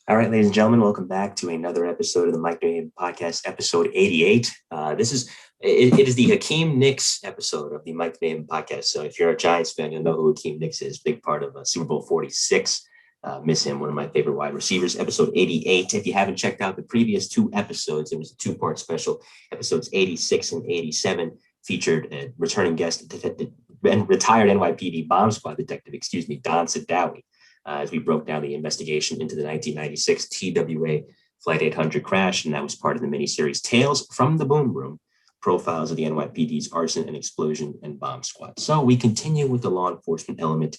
All right, ladies and gentlemen, welcome back to another episode of the Mike Colón podcast, episode 88. It is the Hakeem Nicks episode of the Mike Colón podcast. So if you're a Giants fan, you'll know who Hakeem Nicks is. Big part of Super Bowl 46. Miss him, one of my favorite wide receivers. Episode 88. If you haven't checked out the previous two episodes, it was a two-part special. Episodes 86 and 87 featured a returning guest, retired NYPD bomb squad detective, Don Sadawi, as we broke down the investigation into the 1996 TWA Flight 800 crash. And that was part of the miniseries Tales from the Boom Room, Profiles of the NYPD's Arson and Explosion and Bomb Squad. So we continue with the law enforcement element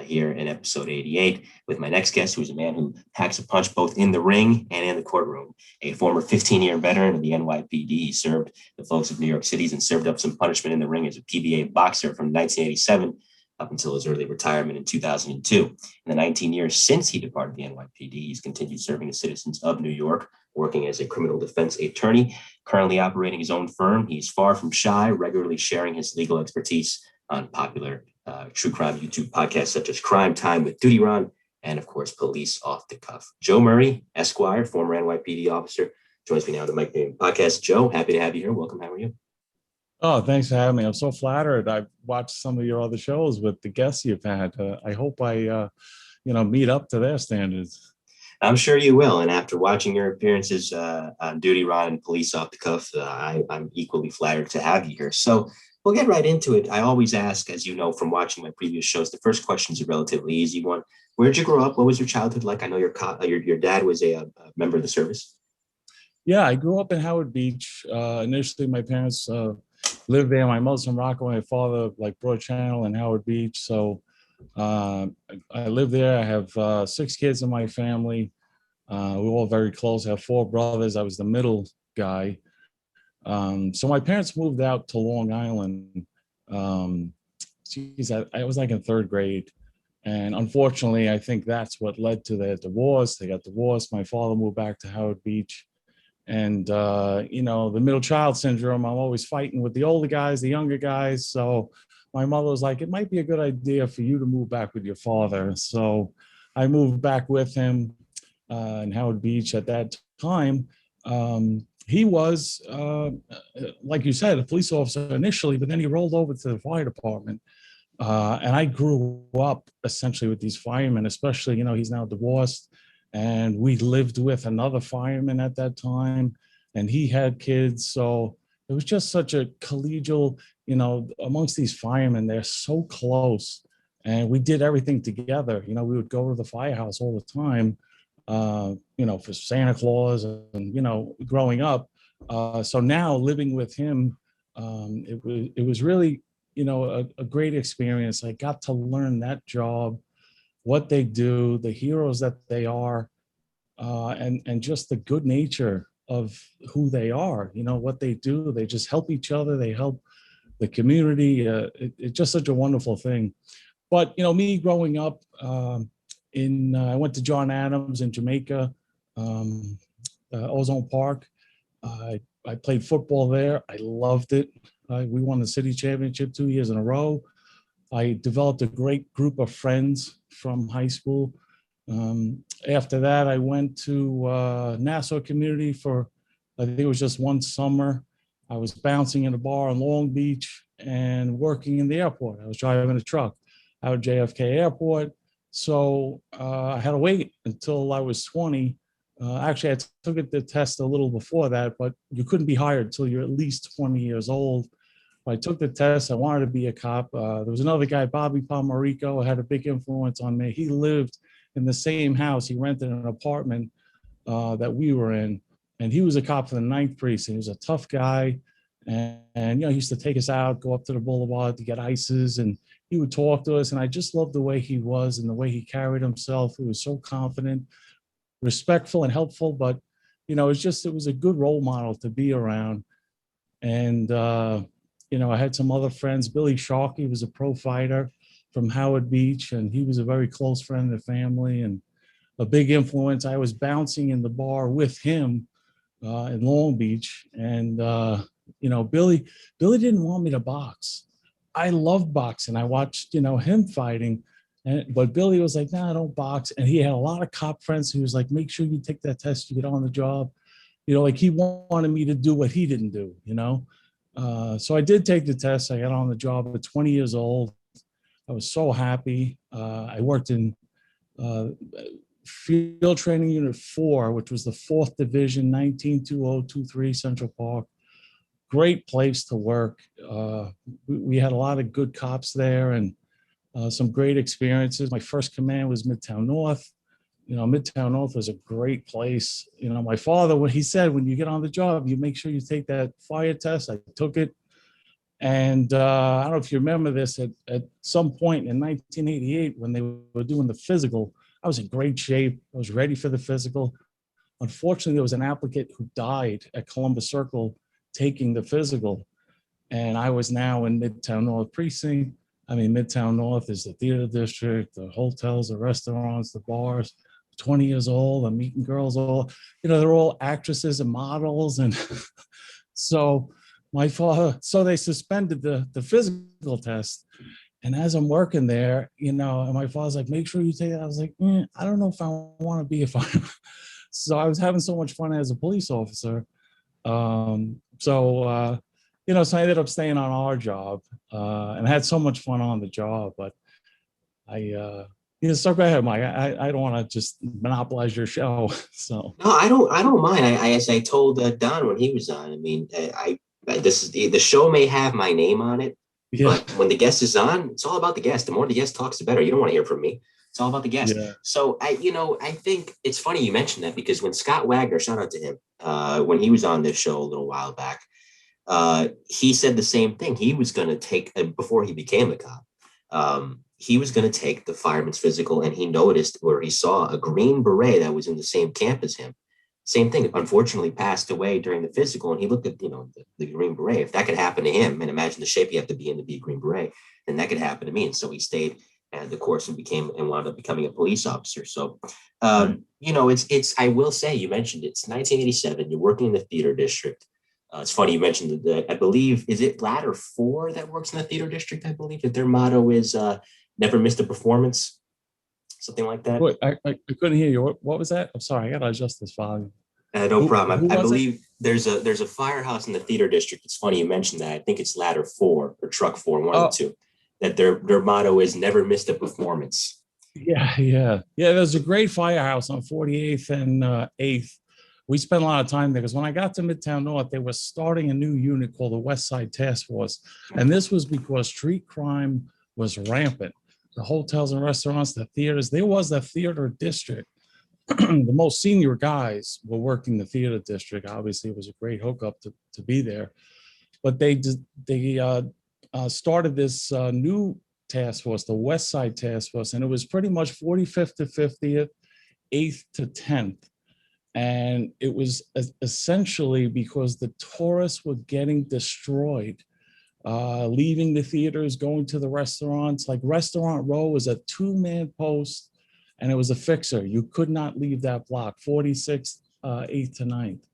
here in episode 88 with my next guest, who's a man who packs a punch both in the ring and in the courtroom, a former 15-year veteran of the NYPD. He served the folks of New York City and served up some punishment in the ring as a PBA boxer from 1987 up until his early retirement in 2002. In the 19 years since he departed the NYPD, he's continued serving the citizens of New York, working as a criminal defense attorney, currently operating his own firm. He's far from shy, regularly sharing his legal expertise on popular true crime YouTube podcasts such as Crime Time with Duty Ron and, of course, Police Off the Cuff. Joe Murray, Esquire, former NYPD officer, joins me now on the Mike Colón podcast. Joe, happy to have you here. Welcome. How are you? Oh, thanks for having me. I'm so flattered. I've watched some of your other shows with the guests you've had. I hope I meet up to their standards. I'm sure you will. And after watching your appearances on Duty Ron and Police Off the Cuff, I'm equally flattered to have you here. So we'll get right into it. I always ask, as you know from watching my previous shows, the first question is a relatively easy one. Where did you grow up? What was your childhood like? I know your dad was a member of the service. Yeah, I grew up in Howard Beach. Initially, my parents lived there. My mother's from Rockaway, my father like Broad Channel and Howard Beach. So I live there. I have 6 kids in my family. We're all very close. I have 4 brothers. I was the middle guy. So my parents moved out to Long Island. I was like in 3rd grade. And unfortunately, I think that's what led to their divorce. They got divorced. My father moved back to Howard Beach. And, the middle child syndrome, I'm always fighting with the older guys, the younger guys. So my mother was like, it might be a good idea for you to move back with your father. So I moved back with him in Howard Beach at that time. He was, like you said, a police officer initially, but then he rolled over to the fire department. And I grew up essentially with these firemen, especially, he's now divorced. And we lived with another fireman at that time, and he had kids. So it was just such a collegial, amongst these firemen, they're so close. And we did everything together. We would go to the firehouse all the time, for Santa Claus and, growing up. So now living with him, it was really, a great experience. I got to learn that job, what they do, the heroes that they are, and just the good nature of who they are. What they do, they just help each other. They help the community. It's just such a wonderful thing. But, me growing up I went to John Adams in Jamaica, Ozone Park. I played football there. I loved it. We won the city championship 2 years in a row. I developed a great group of friends from high school. After that, I went to Nassau Community for, I think it was just one summer. I was bouncing in a bar in Long Beach and working in the airport. I was driving a truck out of JFK Airport. So I had to wait until I was 20. Actually, I took the test a little before that, but you couldn't be hired until you're at least 20 years old. I took the test. I wanted to be a cop. There was another guy, Bobby Palmarico, had a big influence on me. He lived in the same house. He rented an apartment that we were in, and he was a cop for the 9th Precinct. He was a tough guy, and he used to take us out, go up to the boulevard to get ices, and he would talk to us, and I just loved the way he was and the way he carried himself. He was so confident, respectful, and helpful, but, it was a good role model to be around. And, I had some other friends. Billy Sharkey was a pro fighter from Howard Beach, and he was a very close friend of the family and a big influence. I was bouncing in the bar with him in Long Beach, and Billy didn't want me to box. I loved boxing. I watched him fighting, But Billy was like, nah, don't box. And he had a lot of cop friends who was like, make sure you take that test, you get on the job. Like he wanted me to do what he didn't do, So I did take the test. I got on the job at 20 years old. I was so happy. I worked in Field Training Unit 4, which was the 4th Division, 192023 Central Park. Great place to work. We had a lot of good cops there and some great experiences. My first command was Midtown North. Midtown North was a great place. My father, when he said, when you get on the job, you make sure you take that fire test. I took it. And I don't know if you remember this, at some point in 1988, when they were doing the physical, I was in great shape. I was ready for the physical. Unfortunately, there was an applicant who died at Columbus Circle taking the physical. And I was now in Midtown North Precinct. I mean, Midtown North is the theater district, the hotels, the restaurants, the bars. 20 years old, I'm meeting girls all, they're all actresses and models. And so my father, so they suspended the physical test. And as I'm working there, and my father's like, make sure you take it. I was like, I don't know if I want to be a fireman. So I was having so much fun as a police officer. So I ended up staying on our job and had so much fun on the job. But so go ahead, Mike. I don't want to just monopolize your show. So No, I don't mind. As I told Don when he was on, I mean, this is the show may have my name on it, yeah, but when the guest is on, it's all about the guest. The more the guest talks, the better. You don't want to hear from me. It's all about the guest. yeah. So I think it's funny you mentioned that because when Scott Wagner, shout out to him, when he was on this show a little while back, he said the same thing. He was going to take before he became a cop. He was going to take the fireman's physical, and he noticed where he saw a Green Beret that was in the same camp as him. Same thing, unfortunately passed away during the physical, and he looked at the Green Beret. If that could happen to him, and imagine the shape you have to be in to be a Green Beret, then that could happen to me. And so he stayed and the course and wound up becoming a police officer. So it's I will say, you mentioned it's 1987. You're working in the theater district. It's funny you mentioned that. I believe, is it Ladder 4 that works in the theater district? I believe that their motto is never missed a performance, something like that. Wait, I couldn't hear you. What was that? I'm sorry. I got to adjust this volume. No problem. Who I was it? believe there's a firehouse in the theater district. It's funny you mentioned that. I think it's Ladder 4 or Truck 4, one of the two. That their motto is never missed a performance. Yeah. There's a great firehouse on 48th and 8th. We spent a lot of time there because when I got to Midtown North, they were starting a new unit called the West Side Task Force. And this was because street crime was rampant. The hotels and restaurants, the theaters, there was a theater district. The most senior guys were working the theater district. Obviously, it was a great hookup to be there. But they started this new task force, the West Side Task Force, and it was pretty much 45th to 50th, 8th to 10th. And it was essentially because the tourists were getting destroyed, leaving the theaters, going to the restaurants. Like Restaurant Row was a 2-man post, and it was a fixer. You could not leave that block, 46th, 8th to 9th.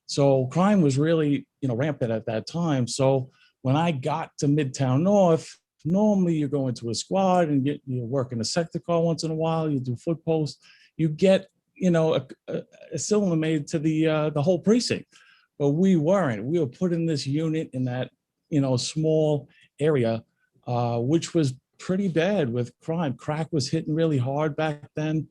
So crime was really, rampant at that time. So when I got to Midtown North, normally you go into a squad and you work in a sector car once in a while, you do foot posts, you get a cylinder made to the whole precinct. But we weren't. We were put in this unit in that small area, which was pretty bad with crime. Crack was hitting really hard back then,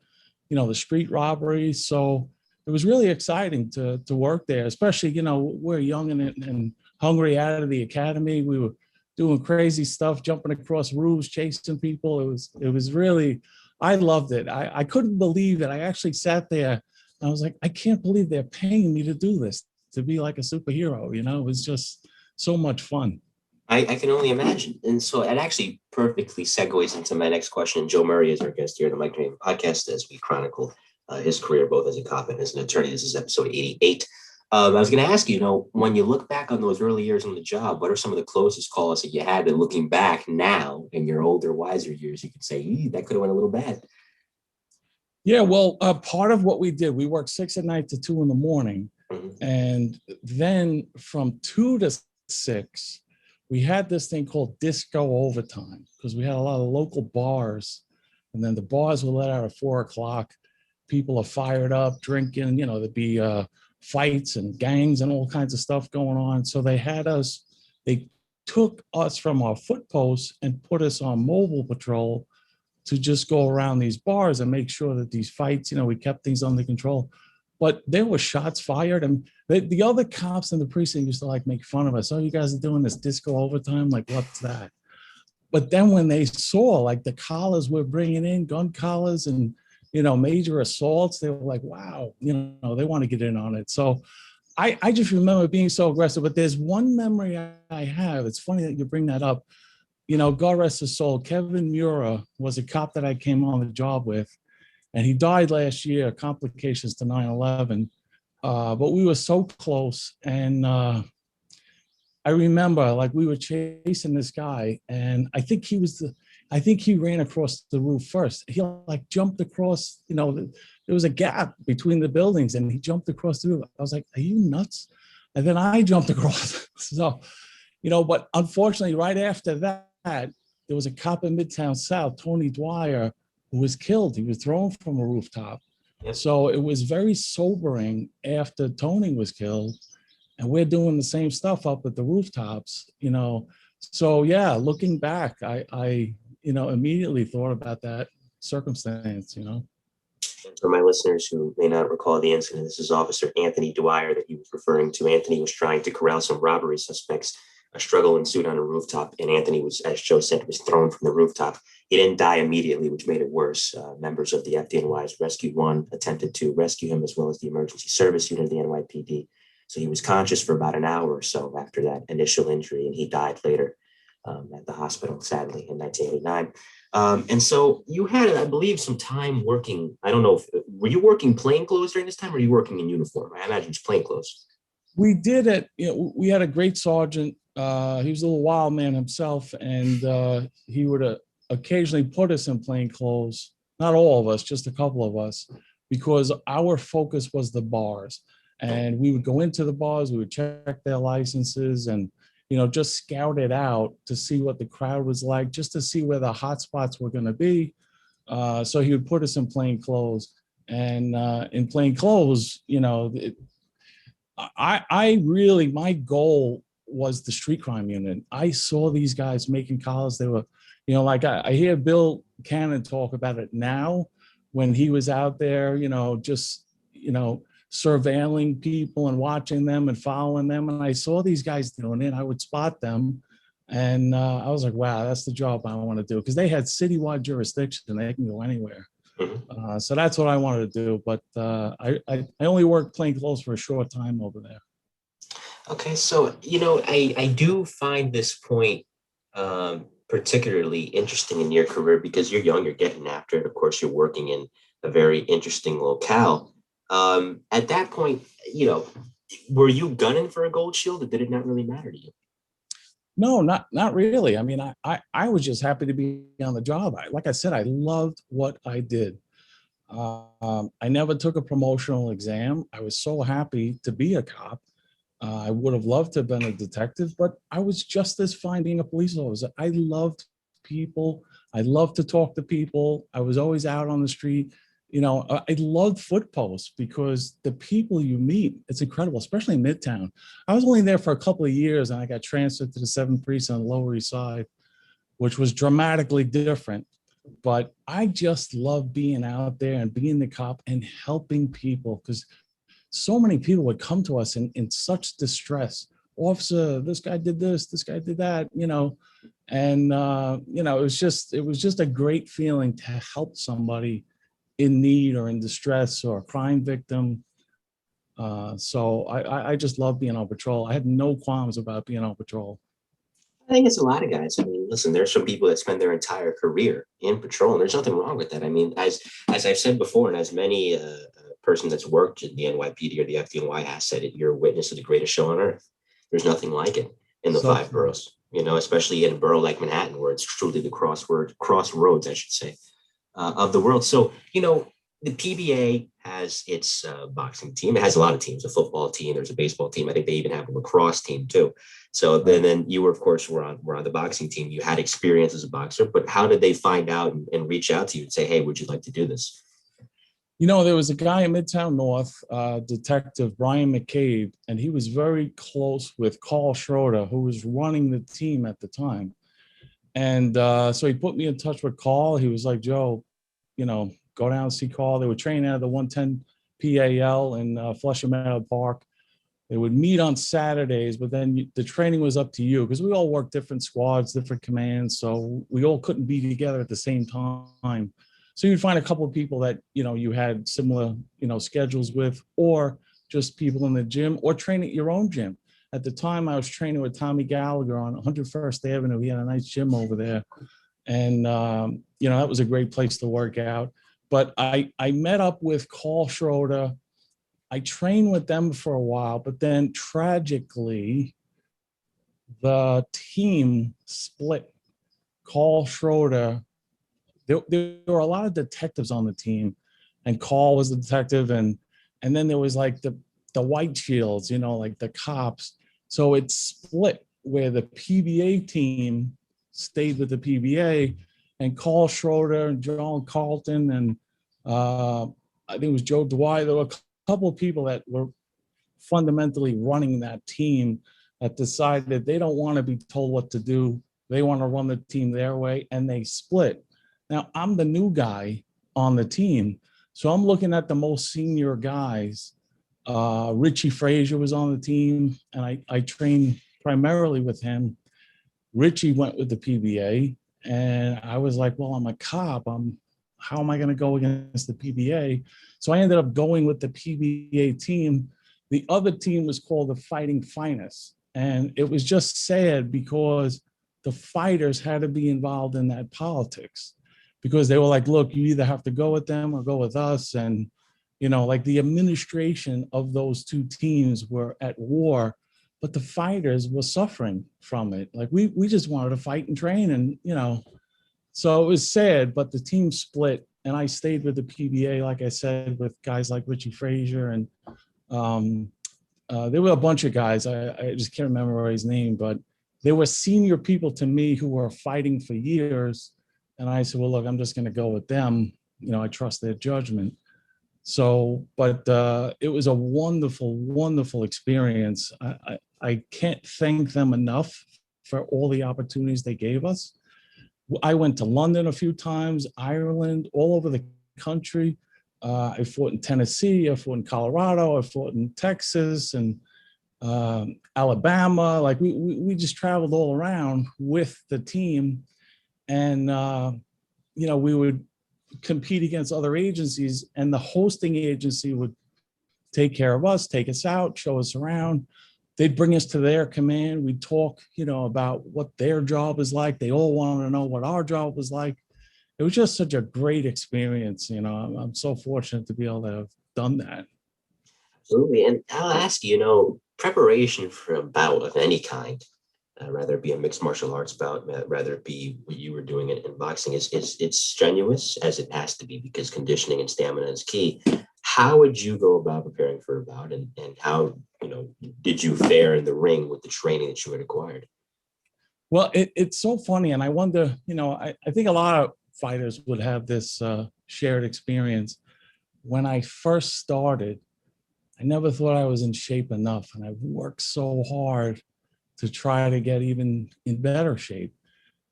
the street robberies. So it was really exciting to work there, especially, we're young and hungry out of the academy. We were doing crazy stuff, jumping across roofs, chasing people. It was really, I loved it. I couldn't believe it. I actually sat there and I was like, I can't believe they're paying me to do this, to be like a superhero. It was just so much fun. I can only imagine. And so it actually perfectly segues into my next question. Joe Murray is our guest here on the Mike Colón podcast as we chronicle his career both as a cop and as an attorney. This is episode 88. I was going to ask you, when you look back on those early years on the job, what are some of the closest calls that you had that looking back now in your older, wiser years, you could say, that could have went a little bad? Yeah, well, part of what we did, we worked 6 at night to 2 in the morning. Mm-hmm. And then from 2 to 6, we had this thing called disco overtime because we had a lot of local bars And then the bars were let out at 4 o'clock. People are fired up, drinking, there'd be fights and gangs and all kinds of stuff going on. So they took us from our foot posts and put us on mobile patrol to just go around these bars and make sure that these fights, we kept things under control. But there were shots fired, and the other cops in the precinct used to like make fun of us. Oh, you guys are doing this disco overtime? Like, what's that? But then when they saw like the collars we're bringing in, gun collars and, major assaults, they were like, wow, they want to get in on it. So I just remember being so aggressive. But there's one memory I have. It's funny that you bring that up. God rest his soul, Kevin Mura was a cop that I came on the job with, and he died last year, complications to 9/11. But we were so close. And I remember like we were chasing this guy, and I think he ran across the roof first. He like jumped across, there was a gap between the buildings, and he jumped across the roof. I was like, are you nuts? And then I jumped across. So, but unfortunately, right after that, there was a cop in Midtown South, Tony Dwyer, who was killed. He was thrown from a rooftop. Yep. So it was very sobering after Tony was killed, and we're doing the same stuff up at the rooftops, So yeah, looking back, I immediately thought about that circumstance, And for my listeners who may not recall the incident, this is Officer Anthony Dwyer that he was referring to. Anthony was trying to corral some robbery suspects. A struggle ensued on a rooftop, and Anthony was, as Joe said, was thrown from the rooftop. He didn't die immediately, which made it worse. Members of the FDNY's Rescue 1 attempted to rescue him, as well as the emergency service unit of the NYPD. So he was conscious for about an hour or so after that initial injury, and he died later at the hospital, sadly, in 1989. And so you had, I believe, some time working. I don't know, were you working plainclothes during this time, or were you working in uniform? I imagine it's plainclothes. We did it. We had a great sergeant. He was a little wild man himself, and he would occasionally put us in plain clothes. Not all of us, just a couple of us, because our focus was the bars. And we would go into the bars, we would check their licenses, and just scout it out to see what the crowd was like, just to see where the hot spots were going to be. So he would put us in plain clothes, and in plain clothes, my goal was the street crime unit. I saw these guys making collars. They were, I hear Bill Cannon talk about it now, when he was out there, just, surveilling people and watching them and following them. And I saw these guys doing it. I would spot them. And I was like, wow, that's the job I want to do. Because they had citywide jurisdiction. They can go anywhere. Mm-hmm. So that's what I wanted to do. But I only worked plain clothes for a short time over there. Okay, so, I do find this point particularly interesting in your career because you're young, you're getting after it. Of course, you're working in a very interesting locale. At that point, were you gunning for a gold shield, or did it not really matter to you? No, not really. I mean, I was just happy to be on the job. Like I said, I loved what I did. I never took a promotional exam. I was so happy to be a cop. I would have loved to have been a detective, but I was just as fine being a police officer. I loved people. I loved to talk to people. I was always out on the street. I loved foot posts because the people you meet, it's incredible, especially in Midtown. I was only there for a couple of years, and I got transferred to the 7th Precinct on the Lower East Side, which was dramatically different. But I just love being out there and being the cop and helping people, because so many people would come to us in such distress. Officer, this guy did this did that, and it was just a great feeling to help somebody in need or in distress or a crime victim. So I just love being on patrol. I had no qualms about being on patrol. I think it's a lot of guys. I mean, listen, there's some people that spend their entire career in patrol, and there's nothing wrong with that. I mean, as I've said before, and as many person that's worked in the NYPD or the FDNY has said it, you're a witness to the greatest show on earth. There's nothing like it in the five boroughs, especially in a borough like Manhattan, where it's truly the crossroads, I should say, of the world. So, the PBA has its boxing team. It has a lot of teams, a football team, there's a baseball team. I think they even have a lacrosse team too. So then you were, of course, were on the boxing team. You had experience as a boxer, but how did they find out and reach out to you and say, hey, would you like to do this? There was a guy in Midtown North, Detective Brian McCabe, and he was very close with Carl Schroeder, who was running the team at the time. And so he put me in touch with Carl. He was like, Joe, go down and see Carl. They were training out of the 110 PAL in Flushing Meadow Park. They would meet on Saturdays, but then the training was up to you because we all worked different squads, different commands. So we all couldn't be together at the same time. So you'd find a couple of people that, you had similar, schedules with, or just people in the gym or train at your own gym. At the time, I was training with Tommy Gallagher on 101st Avenue. He had a nice gym over there. And, that was a great place to work out. But I met up with Carl Schroeder. I trained with them for a while, but then tragically, the team split. Carl Schroeder, there were a lot of detectives on the team, and Carl was the detective, and then there was like the white shields, like the cops. So it split where the PBA team stayed with the PBA, and Carl Schroeder and John Carlton and I think it was Joe Dwyer. There were a couple of people that were fundamentally running that team that decided they don't want to be told what to do. They want to run the team their way, and they split. Now, I'm the new guy on the team, so I'm looking at the most senior guys. Richie Frazier was on the team, and I trained primarily with him. Richie went with the PBA, and I was like, well, I'm a cop. How am I going to go against the PBA? So I ended up going with the PBA team. The other team was called the Fighting Finest, and it was just sad because the fighters had to be involved in that politics, because they were like, look, you either have to go with them or go with us. And, like the administration of those two teams were at war, but the fighters were suffering from it. Like we just wanted to fight and train, and, so it was sad, but the team split, and I stayed with the PBA, like I said, with guys like Richie Frazier. And there were a bunch of guys, I just can't remember his name, but they were senior people to me who were fighting for years. And I said, well, look, I'm just going to go with them. I trust their judgment. So, but it was a wonderful, wonderful experience. I can't thank them enough for all the opportunities they gave us. I went to London a few times, Ireland, all over the country. I fought in Tennessee, I fought in Colorado, I fought in Texas and Alabama. Like we just traveled all around with the team. And, we would compete against other agencies, and the hosting agency would take care of us, take us out, show us around. They'd bring us to their command. We'd talk, about what their job is like. They all wanted to know what our job was like. It was just such a great experience. I'm so fortunate to be able to have done that. Absolutely. And I'll ask you, preparation for a bout of any kind, rather it be a mixed martial arts bout, rather it be what you were doing in boxing, it's strenuous, as it has to be, because conditioning and stamina is key. How would you go about preparing for a bout, and how, did you fare in the ring with the training that you had acquired? Well, it's so funny. And I wonder, I think a lot of fighters would have this shared experience. When I first started, I never thought I was in shape enough. And I worked so hard to try to get even in better shape.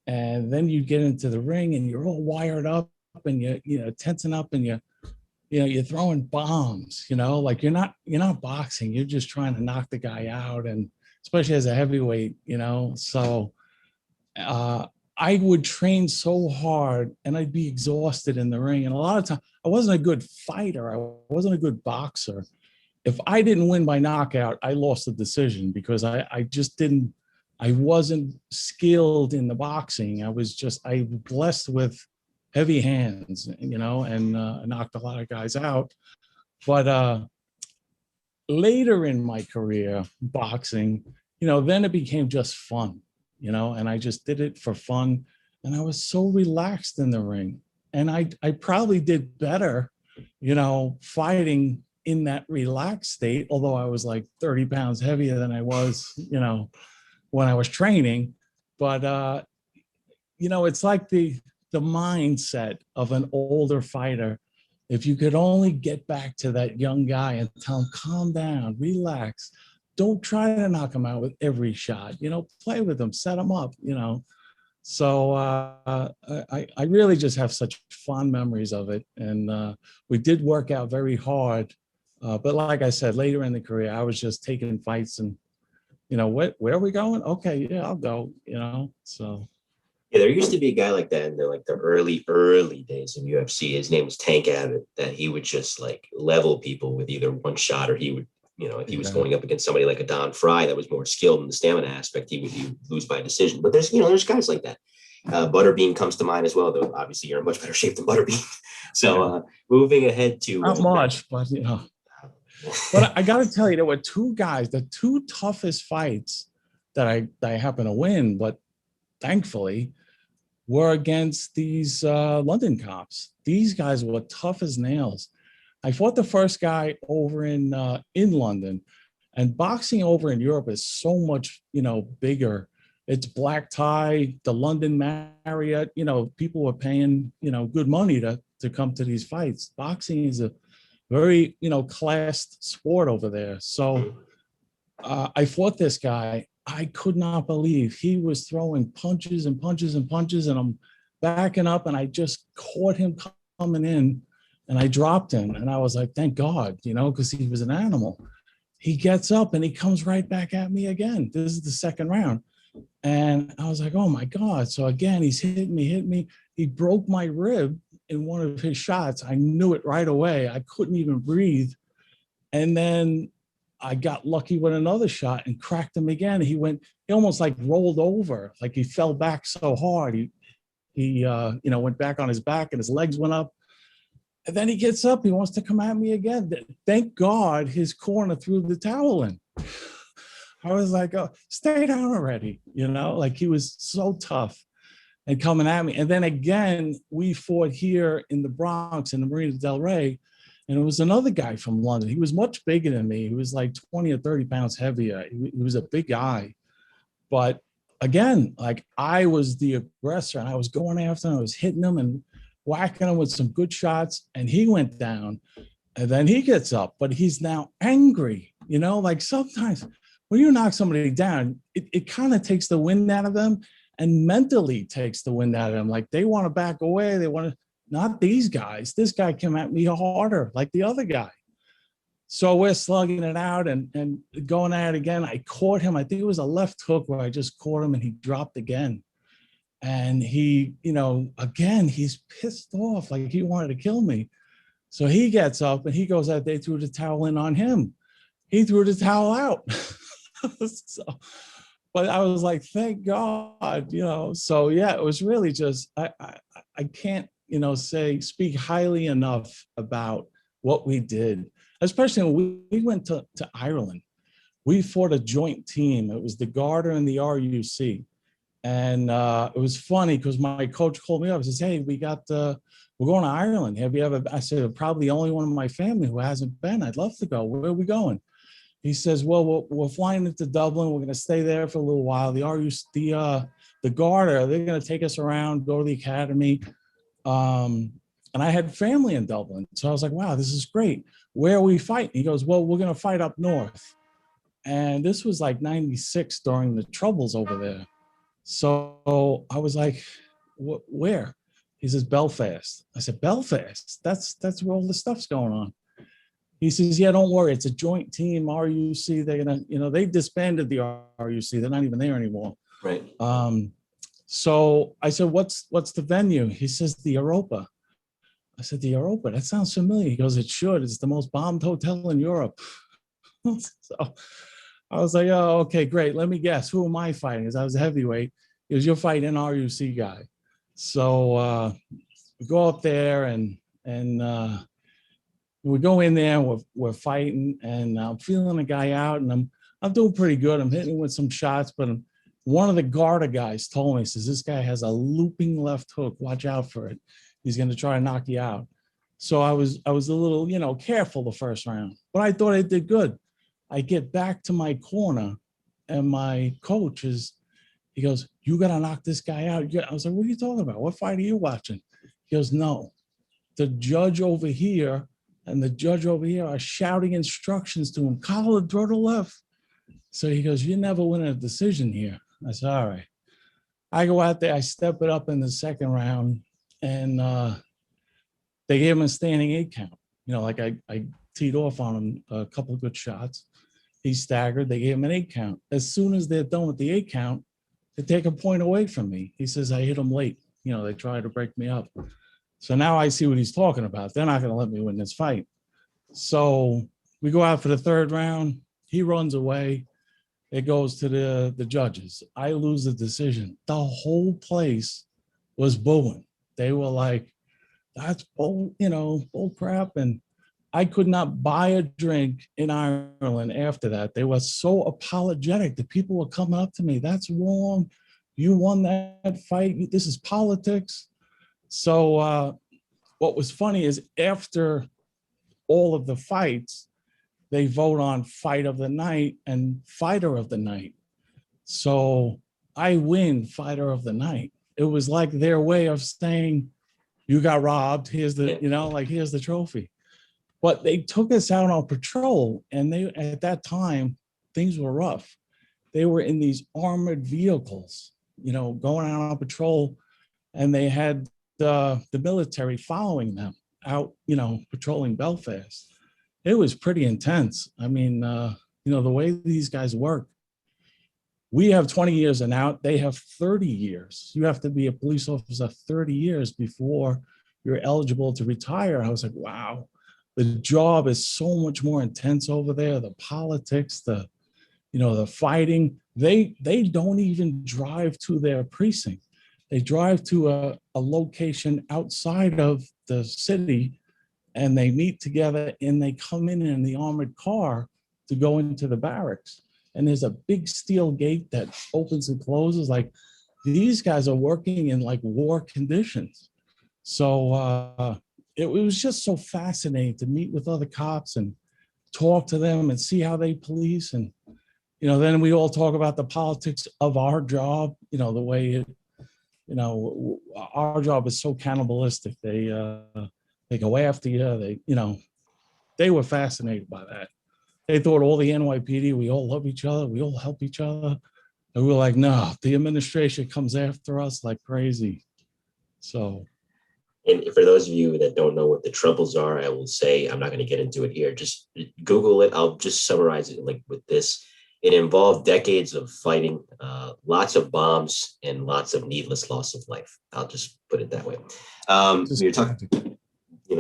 And then you get into the ring and you're all wired up, and you're tensing up, and you're throwing bombs, like you're not boxing. You're just trying to knock the guy out. And especially as a heavyweight, so I would train so hard, and I'd be exhausted in the ring. And a lot of times I wasn't a good fighter. I wasn't a good boxer. If I didn't win by knockout, I lost the decision, because I wasn't skilled in the boxing. I was blessed with heavy hands, and knocked a lot of guys out. But later in my career, boxing, then it became just fun, and I just did it for fun. And I was so relaxed in the ring. And I probably did better fighting in that relaxed state, although I was like 30 pounds heavier than I was, when I was training. But, it's like the mindset of an older fighter. If you could only get back to that young guy and tell him, calm down, relax, don't try to knock him out with every shot, play with him, set him up, So I really just have such fond memories of it. And we did work out very hard. But like I said, later in the career, I was just taking fights and, where are we going? Okay, yeah, I'll go, so. Yeah, there used to be a guy like that in the early days of UFC. His name was Tank Abbott, that he would just like level people with either one shot, or he would, if he was going up against somebody like a Don Fry that was more skilled in the stamina aspect, he would lose by decision. But there's guys like that. Butterbean comes to mind as well, though obviously you're in much better shape than Butterbean. So moving ahead to not much, but but I got to tell you, there were two guys, the two toughest fights that I happened to win, but thankfully, were against these London cops. These guys were tough as nails. I fought the first guy over in London, and boxing over in Europe is so much, bigger. It's black tie, the London Marriott, people were paying, good money to come to these fights. Boxing is a very, classed sport over there. So I fought this guy. I could not believe he was throwing punches and punches and punches, and I'm backing up, and I just caught him coming in, and I dropped him, and I was like, thank God, because he was an animal. He gets up and he comes right back at me again. This is the second round. And I was like, oh my God. So again, he's hit me. He broke my rib in one of his shots. I knew it right away. I couldn't even breathe. And then I got lucky with another shot and cracked him again. He almost like rolled over, like he fell back so hard. He went back on his back and his legs went up. And then he gets up, he wants to come at me again. Thank God his corner threw the towel in. I was like, oh, stay down already. Like he was so tough and coming at me. And then again, we fought here in the Bronx in the Marina del Rey. And it was another guy from London. He was much bigger than me. He was like 20 or 30 pounds heavier. He was a big guy. But again, like I was the aggressor and I was going after him. I was hitting him and whacking him with some good shots. And he went down and then he gets up, but he's now angry. Like sometimes when you knock somebody down, it kind of takes the wind out of them and mentally takes the wind out of them. Like they want to back away. They want to. Not these guys. This guy came at me harder, like the other guy. So we're slugging it out and going at it again. I caught him. I think it was a left hook where I just caught him and he dropped again. And he, again, he's pissed off, like he wanted to kill me. So he gets up and he goes out. They threw the towel in on him. He threw the towel out. But I was like, thank God, So yeah, it was really just, I can't, speak highly enough about what we did, especially when we went to Ireland. We fought a joint team. It was the Garter and the RUC. And it was funny because my coach called me up and says, hey, we're going to Ireland. Have you ever? I said, probably the only one in my family who hasn't been. I'd love to go. Where are we going? He says, well, we're flying into Dublin. We're going to stay there for a little while. The RUC, the Garter, they're going to take us around, go to the academy. And I had family in Dublin. So I was like, wow, this is great. Where are we fighting? He goes, well, we're going to fight up north. And this was like 96 during the troubles over there. So I was like, where? He says, Belfast. I said, Belfast? That's where all the stuff's going on. He says, yeah, don't worry. It's a joint team, RUC. They're going to, they disbanded the RUC. They're not even there anymore. Right. So I said, what's the venue? He says, the Europa. I said, the Europa? That sounds familiar. He goes, it should. It's the most bombed hotel in Europe. So I was like, oh, okay, great. Let me guess. Who am I fighting? Because I was a heavyweight. He goes, you're fighting an RUC guy. So we go up there and we go in there and we're fighting, and I'm feeling the guy out, and I'm doing pretty good. I'm hitting with some shots, but one of the Garter guys told me, says, this guy has a looping left hook. Watch out for it. He's going to try to knock you out. So I was a little, careful the first round, but I thought I did good. I get back to my corner and my coach he goes, "You got to knock this guy out." I was like, "What are you talking about? What fight are you watching?" He goes, "No, the judge over here and the judge over here are shouting instructions to him. Collar, throw to left." So he goes, "You never win a decision here." I said, "All right." I go out there, I step it up in the second round, and they gave him a standing 8 count. Like I teed off on him a couple of good shots. He staggered. They gave him an 8 count. As soon as they're done with the 8 count, they take a point away from me. He says, "I hit him late. They tried to break me up." So now I see what he's talking about. They're not going to let me win this fight. So we go out for the third round. He runs away. It goes to the judges. I lose the decision. The whole place was booing. They were like, "That's bull crap." And I could not buy a drink in Ireland after that. They were so apologetic. The people were coming up to me. "That's wrong. You won that fight. This is politics." So what was funny is after all of the fights, they vote on fight of the night and fighter of the night. So I win fighter of the night. It was like their way of saying, "You got robbed. Here's here's the trophy." But they took us out on patrol, and at that time, things were rough. They were in these armored vehicles, going out on patrol, and they had the military following them out, patrolling Belfast. It was pretty intense. I mean, the way these guys work, we have 20 years and out, they have 30 years. You have to be a police officer 30 years before you're eligible to retire. I was like, wow, the job is so much more intense over there. The politics, the fighting, they don't even drive to their precinct. They drive to a location outside of the city, and they meet together, and they come in the armored car to go into the barracks. And there's a big steel gate that opens and closes. Like, these guys are working in like war conditions. So it was just so fascinating to meet with other cops and talk to them and see how they police. And, then we all talk about the politics of our job, the way our job is so cannibalistic. They go after you. They were fascinated by that. They thought all the NYPD, we all love each other, we all help each other. And we were like, no, the administration comes after us like crazy. So. And for those of you that don't know what the troubles are, I will say, I'm not going to get into it here. Just Google it. I'll just summarize it like with this. It involved decades of fighting, lots of bombs, and lots of needless loss of life. I'll just put it that way.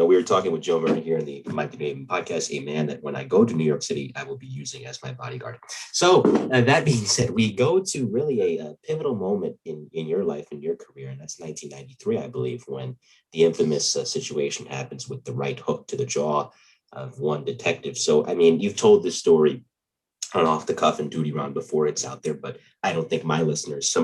We were talking with Joe Murray here in the Mike Colón podcast, a man that when I go to New York City, I will be using as my bodyguard. So that being said, we go to really a pivotal moment in your life, in your career, and that's 1993, I believe, when the infamous situation happens with the right hook to the jaw of one detective. So, I mean, you've told this story on Off the Cuff and Duty Round before it's out there, but I don't think my listeners,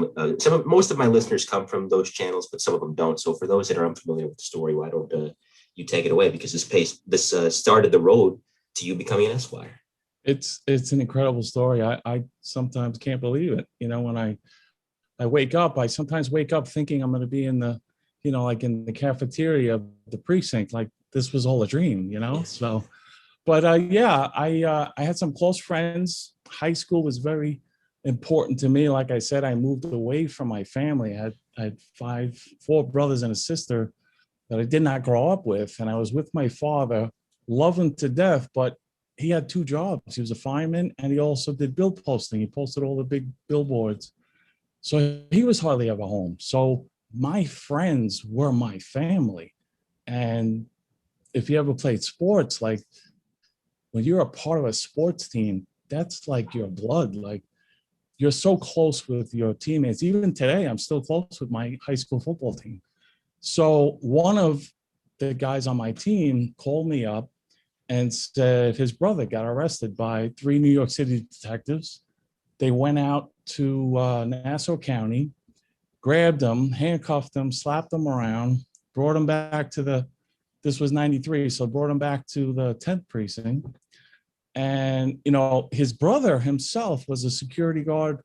most of my listeners come from those channels, but some of them don't. So for those that are unfamiliar with the story, why don't you take it away? Because this started the road to you becoming an Esquire. It's an incredible story. I sometimes can't believe it. When I wake up, I sometimes wake up thinking I'm going to be in the, like in the cafeteria of the precinct, like this was all a dream, Yes. So. But I had some close friends. High school was very important to me. Like I said, I moved away from my family. I had 4 brothers and a sister that I did not grow up with. And I was with my father, love him to death, but he had 2 jobs. He was a fireman, and he also did bill posting. He posted all the big billboards. So he was hardly ever home. So my friends were my family. And if you ever played sports, like, when you're a part of a sports team, that's like your blood. Like, you're so close with your teammates. Even today, I'm still close with my high school football team. So one of the guys on my team called me up and said his brother got arrested by 3 New York City detectives. They went out to Nassau County, grabbed him, handcuffed him, slapped him around, brought him back to the This was 93. So brought him back to the 10th precinct. And, you know, his brother himself was a security guard,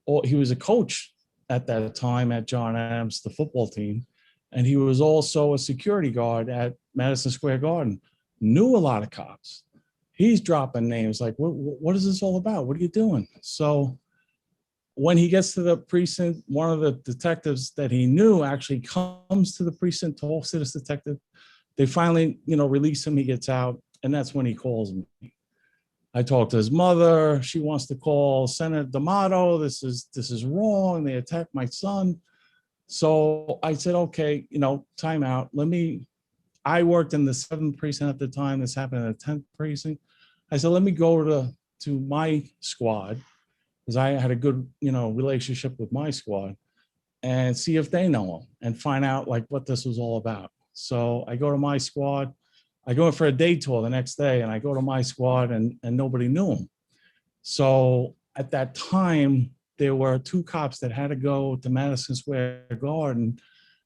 or he was a coach at that time at John Adams, the football team. And he was also a security guard at Madison Square Garden, knew a lot of cops. He's dropping names like, what is this all about? What are you doing? So when he gets to the precinct, one of the detectives that he knew actually comes to the precinct, talks to this detective. They finally, you know, release him, he gets out, and that's when he calls me. I talked to his mother. She wants to call Senator D'Amato. This is wrong. They attacked my son. So I said, okay, you know, time out. I worked in the 7th precinct at the time. This happened in the 10th precinct. I said, let me go to my squad, because I had a good, you know, relationship with my squad, and see if they know him and find out like what this was all about. So I go to my squad. I go in for a day tour the next day, and I go to my squad, and nobody knew him. So at that time, there were 2 cops that had to go to Madison Square Garden.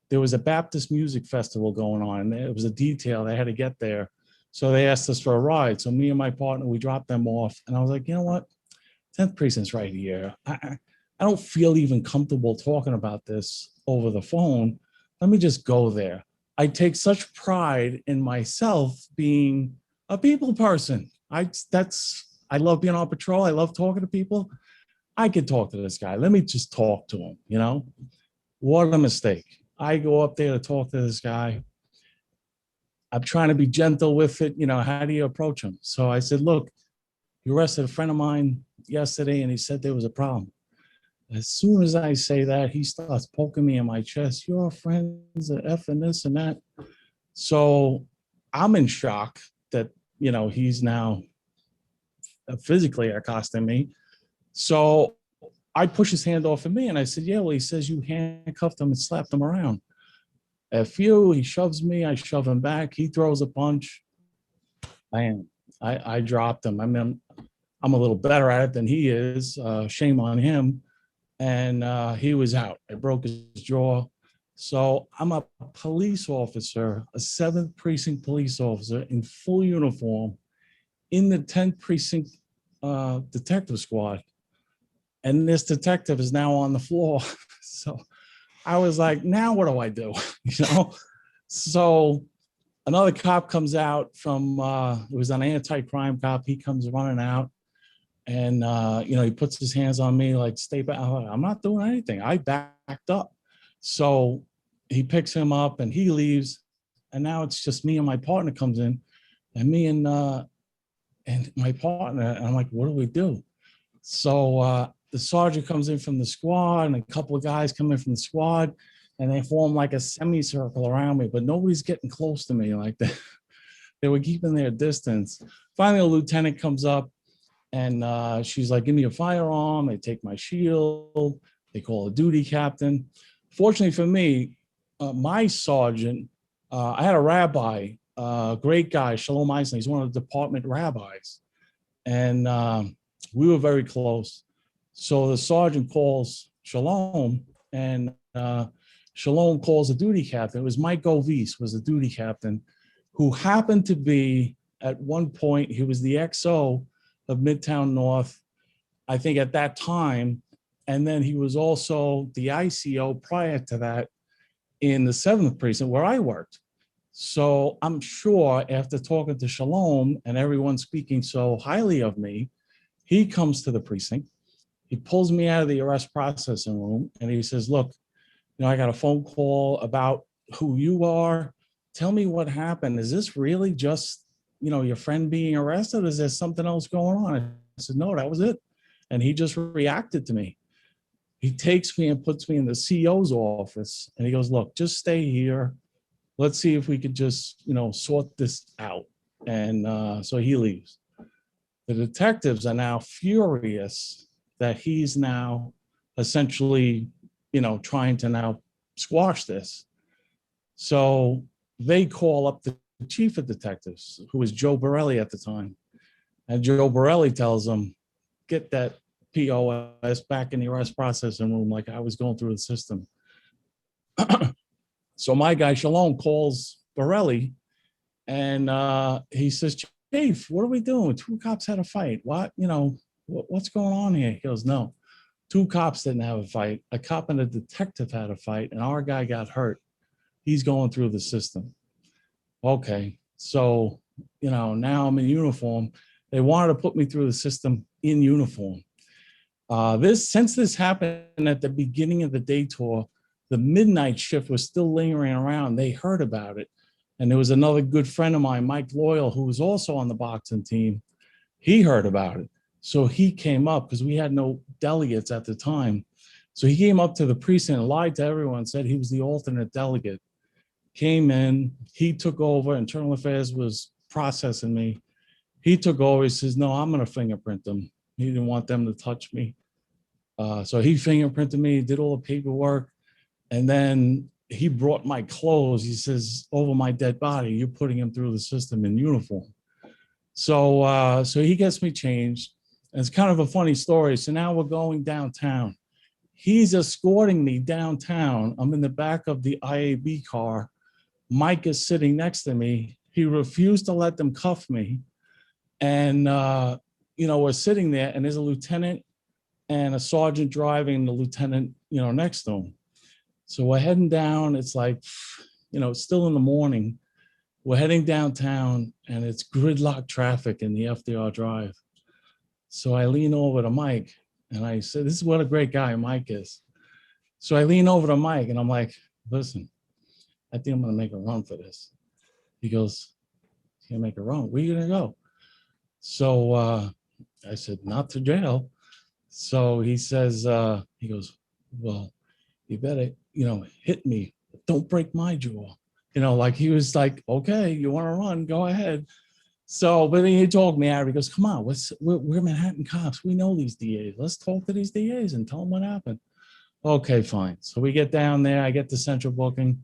There was a Baptist music festival going on, and it was a detail. They had to get there. So they asked us for a ride. So me and my partner, we dropped them off. And I was like, you know what? 10th precinct's right here. I don't feel even comfortable talking about this over the phone. Let me just go there. I take such pride in myself being a people person. I love being on patrol. I love talking to people. I could talk to this guy. Let me just talk to him, you know? What a mistake. I go up there to talk to this guy. I'm trying to be gentle with it. You know, how do you approach him? So I said, look, you arrested a friend of mine yesterday, and he said there was a problem. As soon as I say that, he starts poking me in my chest. Your friend's an F and this and that. So I'm in shock that, you know, he's now physically accosting me. So I push his hand off of me, and I said, yeah, well, he says you handcuffed him and slapped him around. F you, he shoves me, I shove him back. He throws a punch. Bam, I dropped him. I mean, I'm a little better at it than he is. Shame on him. And he was out. I broke his jaw. So I'm a police officer, a 7th precinct police officer in full uniform in the 10th precinct detective squad. And this detective is now on the floor. So I was like, now what do I do? You know? So another cop comes out from, it was an anti-crime cop. He comes running out. And, you know, he puts his hands on me like, stay back. I'm not doing anything. I backed up. So he picks him up and he leaves. And now it's just me and my partner comes in, and me and my partner. And I'm like, what do we do? So the sergeant comes in from the squad, and a couple of guys come in from the squad, and they form like a semicircle around me, but nobody's getting close to me like that. They were keeping their distance. Finally, a lieutenant comes up, and she's like, give me a firearm. They take my shield. They call a duty captain. Fortunately for me, my sergeant, I had a rabbi, great guy, Shalom Eisen. He's one of the department rabbis. And we were very close. So the sergeant calls Shalom, and Shalom calls the duty captain. It was Mike Colón was the duty captain, who happened to be, at one point, he was the XO of Midtown North, I think at that time. And then he was also the ICO prior to that in the 7th precinct where I worked. So I'm sure after talking to Shalom and everyone speaking so highly of me, he comes to the precinct. He pulls me out of the arrest processing room, and he says, look, you know, I got a phone call about who you are. Tell me what happened. Is this really just, you know, your friend being arrested? Is there something else going on? I said, no, that was it. And he just reacted to me. He takes me and puts me in the CO's office, and he goes, look, just stay here. Let's see if we could just, you know, sort this out. And so he leaves. The detectives are now furious that he's now essentially, you know, trying to now squash this. So they call up the chief of detectives, who was Joe Borelli at the time. And Joe Borelli tells them, get that POS back in the arrest processing room like I was going through the system. So my guy Shalom calls Borelli, And he says, Chief, what are we doing? Two cops had a fight. What's going on here? He goes, no, two cops didn't have a fight. A cop and a detective had a fight, and our guy got hurt. He's going through the system. Okay, so, now I'm in uniform. They wanted to put me through the system in uniform. Since this happened at the beginning of the day tour, the midnight shift was still lingering around. They heard about it. And there was another good friend of mine, Mike Loyal, who was also on the boxing team. He heard about it. So he came up because we had no delegates at the time. So he came up to the precinct and lied to everyone, said he was the alternate delegate. Came in, he took over, Internal Affairs was processing me. He took over, he says, no, I'm gonna fingerprint them. He didn't want them to touch me. So he fingerprinted me, did all the paperwork. And then he brought my clothes. He says, over my dead body, you're putting him through the system in uniform. So he gets me changed. And it's kind of a funny story. So now we're going downtown. He's escorting me downtown. I'm in the back of the IAB car. Mike is sitting next to me. He refused to let them cuff me. And, we're sitting there, and there's a lieutenant and a sergeant driving, the lieutenant, next to him. So we're heading down. It's like, it's still in the morning. We're heading downtown, and it's gridlock traffic in the FDR Drive. So I lean over to Mike, and I said, this is what a great guy Mike is. So I lean over to Mike, and I'm like, listen, I think I'm going to make a run for this. He goes, you're going to make a run? Where are you going to go? So I said, not to jail. So he says, he goes, well, you better, hit me. Don't break my jaw. Like he was like, okay, you want to run, go ahead. So, but then he talked me out. He goes, come on, we're Manhattan cops. We know these DAs. Let's talk to these DAs and tell them what happened. Okay, fine. So we get down there. I get to central booking.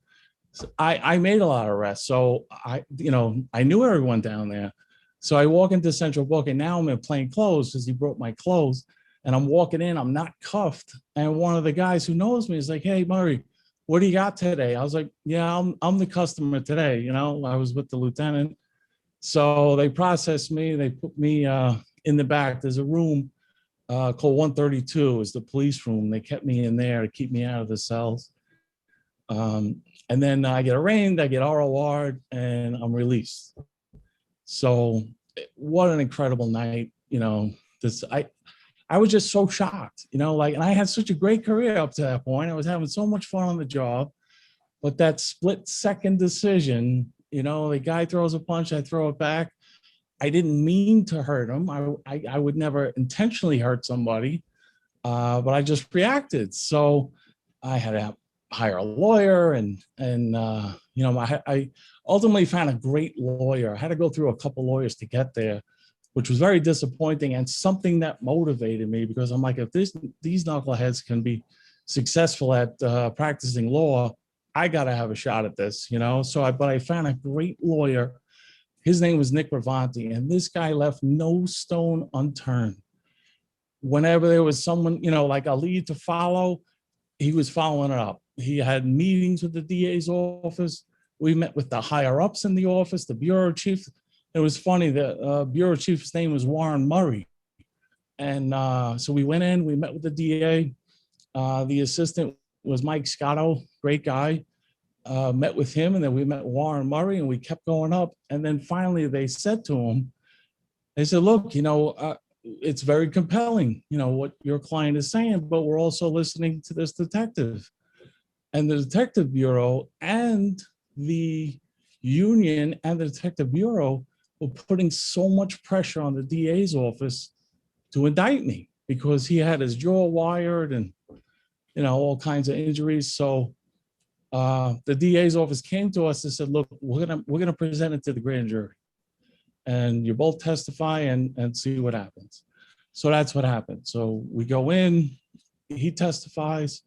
So I made a lot of arrests. So I knew everyone down there. So I walk into central booking. Now I'm in plain clothes because he brought my clothes. And I'm walking in, I'm not cuffed. And one of the guys who knows me is like, hey, Murray, what do you got today? I was like, yeah, I'm the customer today. I was with the lieutenant. So they processed me. They put me in the back. There's a room called 132 is the police room. They kept me in there to keep me out of the cells. And then I get arraigned, I get ROR'd, and I'm released. So what an incredible night. I was just so shocked, and I had such a great career up to that point. I was having so much fun on the job, but that split-second decision, the guy throws a punch, I throw it back. I didn't mean to hurt him. I would never intentionally hurt somebody, but I just reacted. So I had to hire a lawyer, and I ultimately found a great lawyer. I had to go through a couple lawyers to get there, which was very disappointing and something that motivated me, because I'm like, if these knuckleheads can be successful at practicing law, I got to have a shot at this, but I found a great lawyer. His name was Nick Ravanti, and this guy left no stone unturned. Whenever there was someone, like a lead to follow, he was following it up. He had meetings with the DA's office. We met with the higher ups in the office, the bureau chief. It was funny, the bureau chief's name was Warren Murray. And so we went in, we met with the DA. The assistant was Mike Scotto, great guy. Met with him, and then we met Warren Murray, and we kept going up. And then finally they said to him, they said, look, it's very compelling, what your client is saying, but we're also listening to this detective. And the detective bureau and the union and the detective bureau were putting so much pressure on the DA's office to indict me because he had his jaw wired and, all kinds of injuries. So the DA's office came to us and said, look, we're gonna present it to the grand jury, and you both testify and see what happens. So that's what happened. So we go in, he testifies,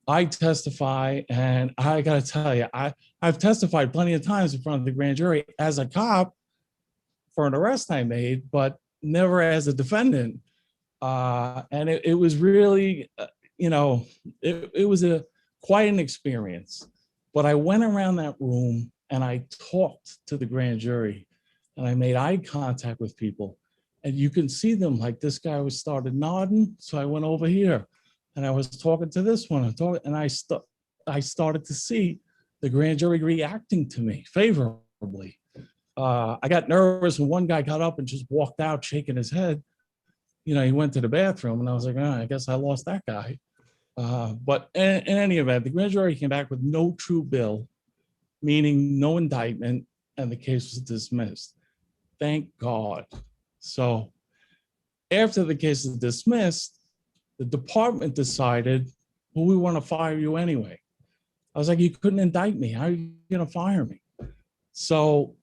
I testify, and I gotta tell you, I've testified plenty of times in front of the grand jury as a cop for an arrest I made, but never as a defendant. And it was really, it was quite an experience. But I went around that room and I talked to the grand jury, and I made eye contact with people. And you can see them, like this guy was started nodding. So I went over here and I was talking to this one and I started to see the grand jury reacting to me favorably. I got nervous when one guy got up and just walked out shaking his head. You know, he went to the bathroom and I was like, I guess I lost that guy. But in any event, the grand jury came back with no true bill, meaning no indictment, and the case was dismissed. Thank God. So after the case is dismissed, the department decided, well, we want to fire you anyway. I was like, you couldn't indict me. How are you going to fire me? So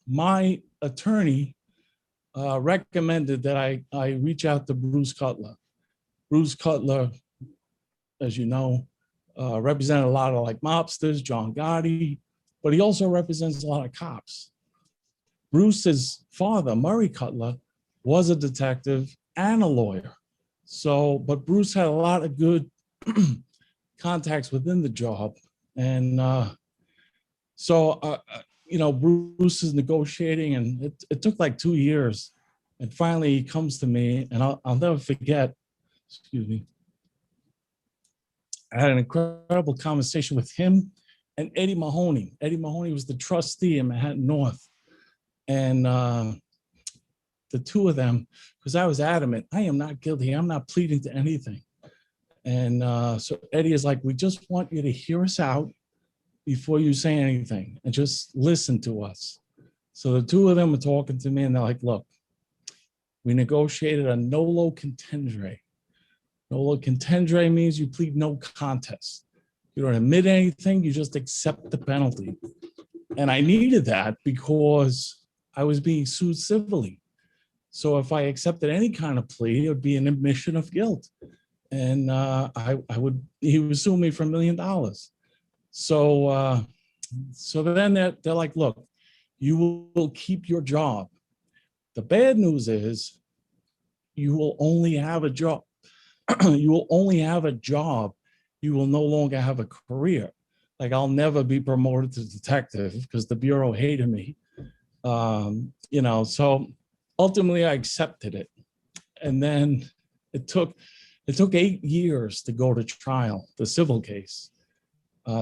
my attorney recommended that I reach out to Bruce Cutler. Bruce Cutler, as you know, represented a lot of like mobsters, John Gotti, but he also represents a lot of cops. Bruce's father, Murray Cutler, was a detective and a lawyer. So, but Bruce had a lot of good contacts within the job. And you know, Bruce is negotiating, and it took like 2 years. And finally he comes to me, and I'll never forget, excuse me, I had an incredible conversation with him and Eddie Mahoney. Eddie Mahoney was the trustee in Manhattan North. And the two of them, because I was adamant, I am not guilty. I'm not pleading to anything. And so Eddie is like, we just want you to hear us out before you say anything and just listen to us. So the two of them are talking to me and they're like, look, we negotiated a nolo contendere. Nolo contendere means you plead no contest. You don't admit anything, you just accept the penalty. And I needed that because I was being sued civilly. So if I accepted any kind of plea, it would be an admission of guilt. And he would sue me for $1 million. So then they're like, look, you will keep your job. The bad news is you will only have a job. You will only have a job. You will no longer have a career. Like I'll never be promoted to detective because the Bureau hated me. You know, so ultimately I accepted it. And then it took 8 years to go to trial, the civil case.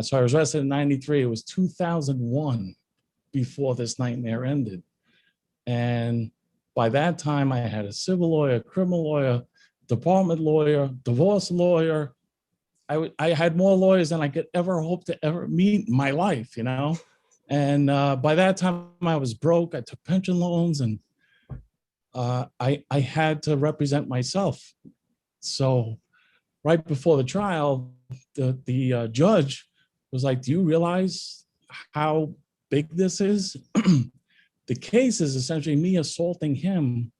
So I was arrested in 93. It was 2001 before this nightmare ended. And by that time I had a civil lawyer, criminal lawyer, department lawyer, divorce lawyer. I had more lawyers than I could ever hope to ever meet in my life, you know? And by that time I was broke. I took pension loans and I had to represent myself. So right before the trial, the judge was like, do you realize how big this is? The case is essentially me assaulting him,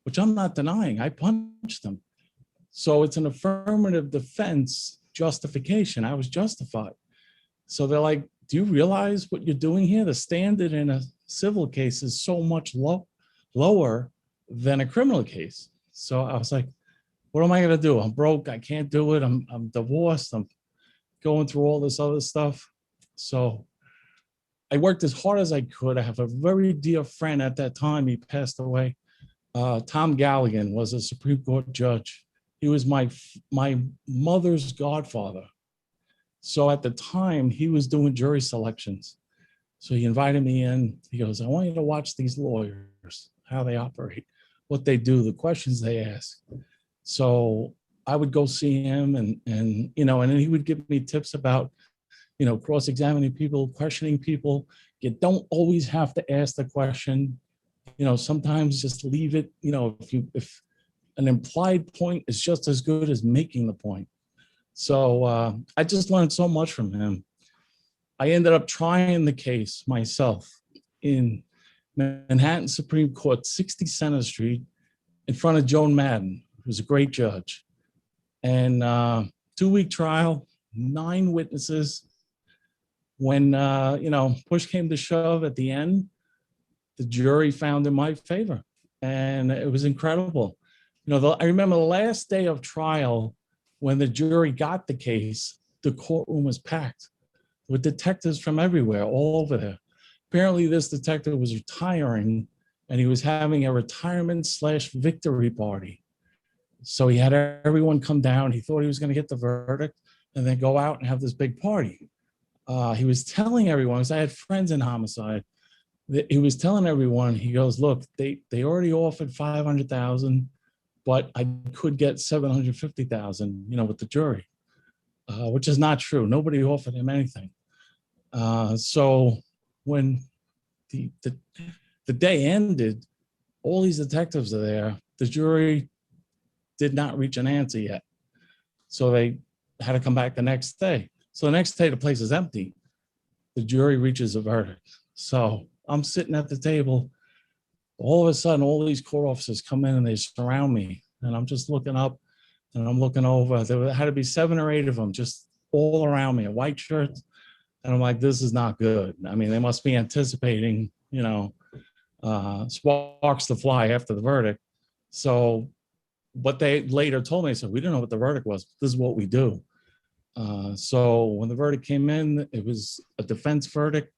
which I'm not denying. I punched him. So it's an affirmative defense justification. I was justified. So they're like, do you realize what you're doing here? The standard in a civil case is so much lower than a criminal case. So I was like, what am I going to do? I'm broke. I can't do it. I'm divorced. I'm going through all this other stuff. So I worked as hard as I could. I have a very dear friend at that time. He passed away. Tom Galligan was a Supreme Court judge. He was my mother's godfather. So at the time, he was doing jury selections. So he invited me in. He goes, I want you to watch these lawyers, how they operate, what they do, the questions they ask. So I would go see him and you know, and then he would give me tips about, you know, cross-examining people, questioning people. You don't always have to ask the question. You know, sometimes just leave it, you know, if an implied point is just as good as making the point. So I just learned so much from him. I ended up trying the case myself in Manhattan Supreme Court, 60 Center Street, in front of Joan Madden, who's a great judge. And 2-week trial, 9 witnesses. When, you know, push came to shove at the end, the jury found in my favor. And it was incredible. You know, I remember the last day of trial when the jury got the case, the courtroom was packed. with detectives from everywhere, all over there. Apparently, this detective was retiring, and he was having a retirement/victory party. So he had everyone come down. He thought he was going to get the verdict and then go out and have this big party. He was telling everyone, because I had friends in homicide, that he was telling everyone, he goes, look, they already offered 500,000, but I could get 750,000, with the jury, which is not true. Nobody offered him anything. So when the day ended, all these detectives are there. The jury did not reach an answer yet. So they had to come back the next day. So the next day, the place is empty. The jury reaches a verdict. So I'm sitting at the table. All of a sudden, all these court officers come in and they surround me. And I'm just looking up and I'm looking over. There had to be 7 or 8 of them just all around me in white shirts. And I'm like, this is not good. I mean, they must be anticipating, sparks to fly after the verdict. So, but they later told me, so we didn't know what the verdict was. This is what we do. So when the verdict came in, it was a defense verdict.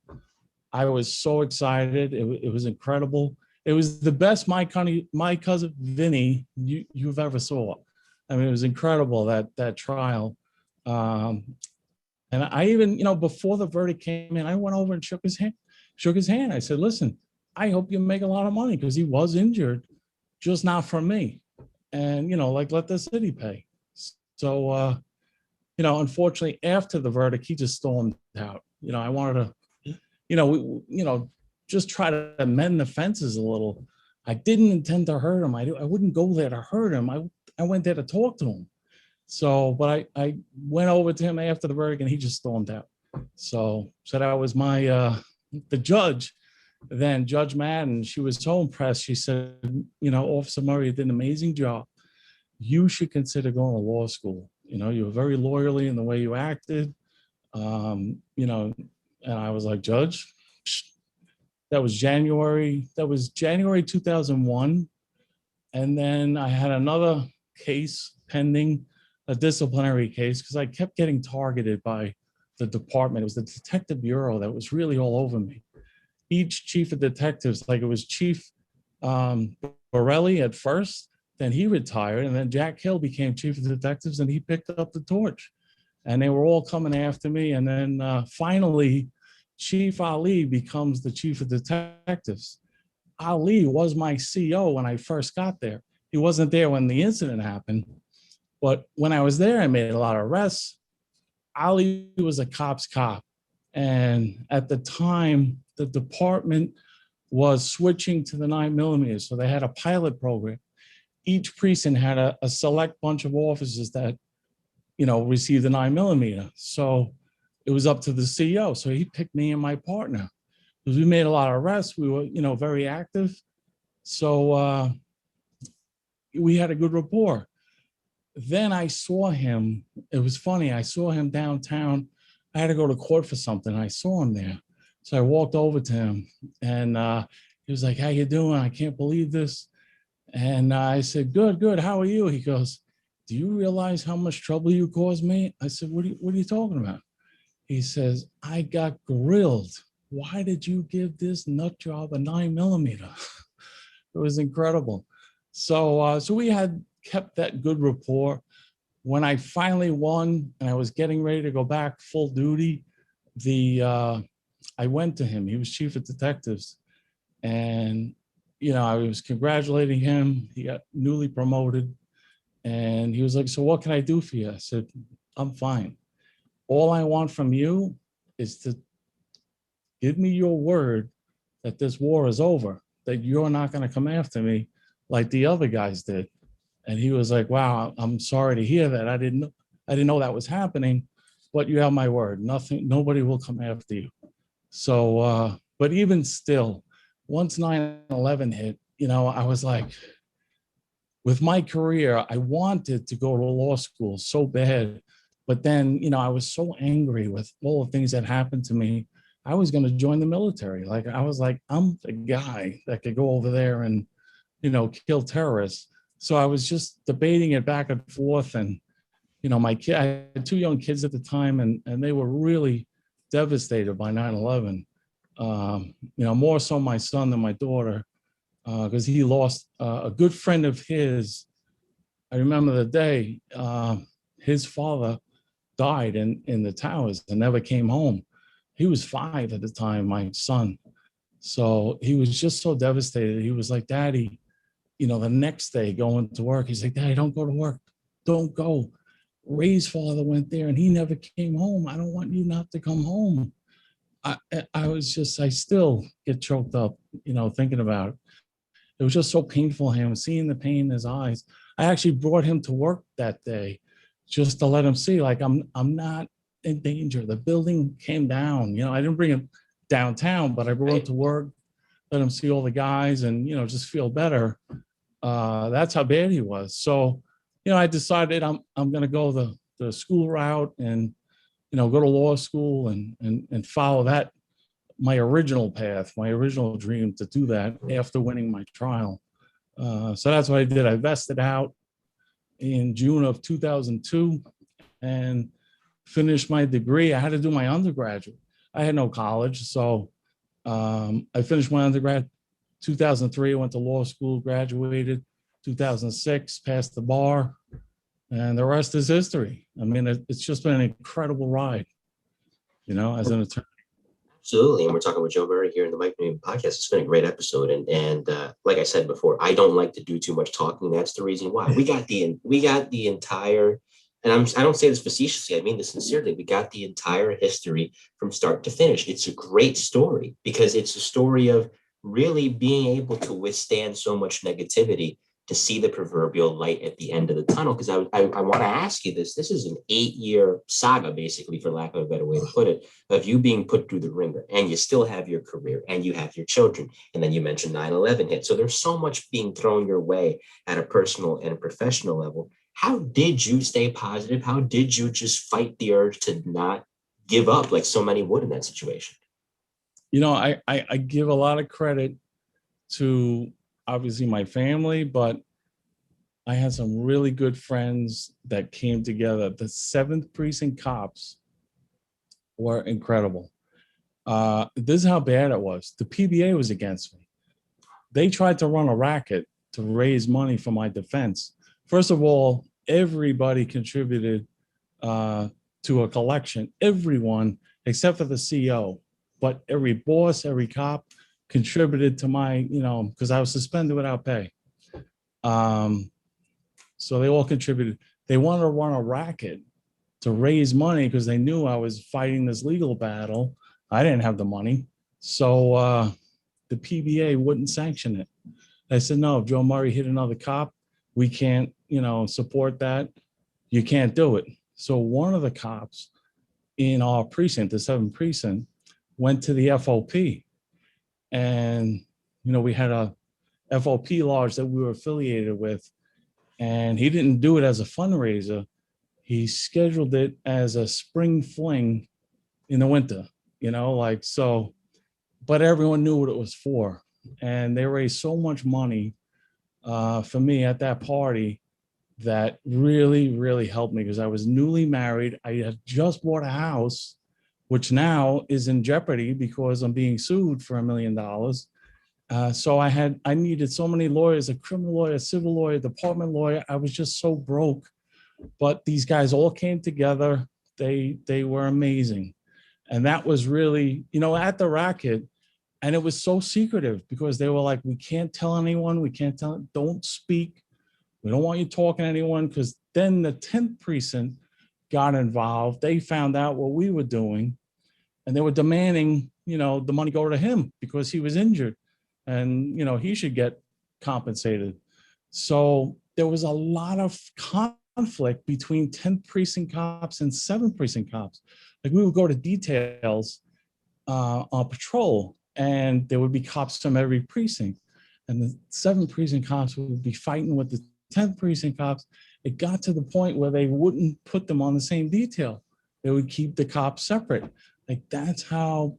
I was so excited. It was incredible. It was the best my cousin Vinny you've ever saw. I mean, it was incredible, that trial. And I even, before the verdict came in, I went over and shook his hand. I said, listen, I hope you make a lot of money, because he was injured, just not from me. And, let the city pay. So, unfortunately, after the verdict, he just stormed out. I wanted to, just try to mend the fences a little. I didn't intend to hurt him. I wouldn't go there to hurt him. I went there to talk to him. So, but I went over to him after the verdict, and he just stormed out. So that was my, the judge, then Judge Madden, she was so impressed. She said, Officer Murray did an amazing job. You should consider going to law school. You were very lawyerly in the way you acted. And I was like, Judge, that was January 2001. And then I had another case pending, a disciplinary case, because I kept getting targeted by the department. It was the detective bureau that was really all over me. Each chief of detectives, like it was Chief Borelli at first, then he retired, and then Jack Hill became chief of detectives, and he picked up the torch. And they were all coming after me. And then finally, Chief Ali becomes the chief of detectives. Ali was my CO when I first got there. He wasn't there when the incident happened. But when I was there, I made a lot of arrests. Ali was a cop's cop. And at the time, the department was switching to the 9mm. So they had a pilot program. Each precinct had a select bunch of officers that, received the 9mm. So it was up to the CEO. So he picked me and my partner, because we made a lot of arrests. We were, very active. So we had a good rapport. Then I saw him. It was funny. I saw him downtown. I had to go to court for something. I saw him there. So I walked over to him, and he was like, how you doing? I can't believe this. And I said, good. How are you? He goes, do you realize how much trouble you caused me? I said, what are you talking about? He says, I got grilled. Why did you give this nut job a 9mm? It was incredible. So we had kept that good rapport. When I finally won and I was getting ready to go back full duty, I went to him. He was chief of detectives. And, I was congratulating him. He got newly promoted. And he was like, so what can I do for you? I said, I'm fine. All I want from you is to give me your word that this war is over, that you're not going to come after me like the other guys did. And he was like, wow, I'm sorry to hear that. I didn't know that was happening, but you have my word. Nobody will come after you. So, but even still, once 9/11 hit, I was like, with my career, I wanted to go to law school so bad. But then, I was so angry with all the things that happened to me. I was going to join the military. Like, I was like, I'm the guy that could go over there and, kill terrorists. So I was just debating it back and forth. And, my kid, I had 2 young kids at the time, and they were really devastated by 9/11. More so my son than my daughter, because he lost a good friend of his. I remember the day his father died in the towers and never came home. He was 5 at the time, my son. So he was just so devastated. He was like, Daddy, the next day going to work, he's like, Daddy, don't go to work. Don't go. Ray's father went there and he never came home. I don't want you not to come home. I still get choked up, thinking about it. It was just so painful, him seeing the pain in his eyes. I actually brought him to work that day just to let him see, like, I'm not in danger. The building came down. I didn't bring him downtown, but I brought him to work, let him see all the guys and, just feel better. That's how bad he was. So, I decided I'm going to go the school route and, go to law school and follow that, my original path, my original dream to do that after winning my trial. So that's what I did. I vested out in June of 2002 and finished my degree. I had to do my undergraduate. I had no college. So I finished my undergrad 2003. I went to law school, graduated 2006, passed the bar, and the rest is history. I mean, it's just been an incredible ride, as an attorney. Absolutely. And we're talking with Joe Murray here in the Mike Colón podcast. It's been a great episode. And like I said before, I don't like to do too much talking. That's the reason why we got the entire, and I don't say this facetiously, I mean this sincerely. We got the entire history from start to finish. It's a great story because it's a story of really being able to withstand so much negativity to see the proverbial light at the end of the tunnel. Because I want to ask you this. This is an 8-year saga, basically, for lack of a better way to put it, of you being put through the ringer, and you still have your career and you have your children. And then you mentioned 9/11 hit. So there's so much being thrown your way at a personal and professional level. How did you stay positive? How did you just fight the urge to not give up like so many would in that situation? I give a lot of credit to obviously my family, but I had some really good friends that came together. The 7th Precinct cops were incredible. This is how bad it was. The PBA was against me. They tried to run a racket to raise money for my defense. First of all, everybody contributed to a collection. Everyone, except for the CO. But every boss, every cop contributed to my, because I was suspended without pay. So they all contributed. They wanted to run a racket to raise money because they knew I was fighting this legal battle. I didn't have the money. So the PBA wouldn't sanction it. I said, no, if Joe Murray hit another cop, we can't, support that. You can't do it. So one of the cops in our precinct, the 7th precinct, went to the FOP. And, we had a FOP lodge that we were affiliated with. And he didn't do it as a fundraiser. He scheduled it as a spring fling in the winter, so, but everyone knew what it was for. And they raised so much money for me at that party that really, really helped me because I was newly married. I had just bought a house, which now is in jeopardy because I'm being sued for $1 million. So I needed so many lawyers, a criminal lawyer, a civil lawyer, department lawyer. I was just so broke, but these guys all came together. They were amazing. And that was really, at the racket. And it was so secretive because they were like, we can't tell anyone. We can't tell, don't speak. We don't want you talking to anyone, because then the 10th precinct got involved. They found out what we were doing and they were demanding, the money go to him because he was injured and, he should get compensated. So there was a lot of conflict between 10th precinct cops and 7th precinct cops. Like we would go to details on patrol and there would be cops from every precinct. And the 7th precinct cops would be fighting with the 10th precinct cops. It got to the point where they wouldn't put them on the same detail. They would keep the cops separate. Like that's how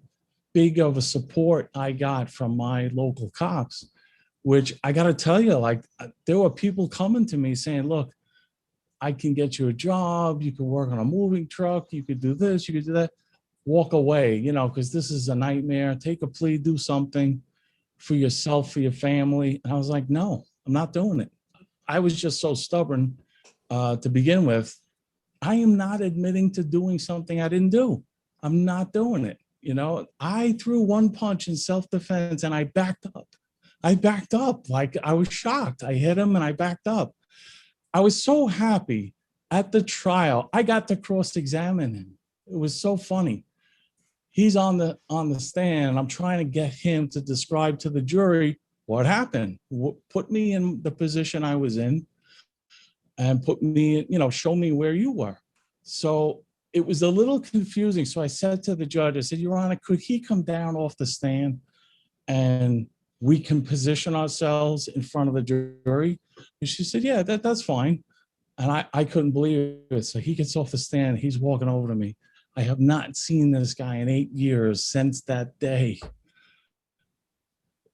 big of a support I got from my local cops, which I got to tell you, like there were people coming to me saying, look, I can get you a job. You can work on a moving truck. You could do this, you could do that. walk away, because this is a nightmare. Take a plea, do something for yourself, for your family. And I was like, no, I'm not doing it. I was just so stubborn to begin with. I am not admitting to doing something I didn't do. I'm not doing it. I threw one punch in self-defense and I backed up. Like I was shocked. I hit him and I backed up. I was so happy at the trial. I got to cross-examine him. It was so funny. He's on the stand and I'm trying to get him to describe to the jury what happened. Put me in the position I was in and put me, show me where you were. So it was a little confusing. So I said to the judge, I said, Your Honor, could he come down off the stand and we can position ourselves in front of the jury? And she said, yeah, that's fine. And I couldn't believe it. So he gets off the stand. He's walking over to me. I have not seen this guy in 8 years since that day.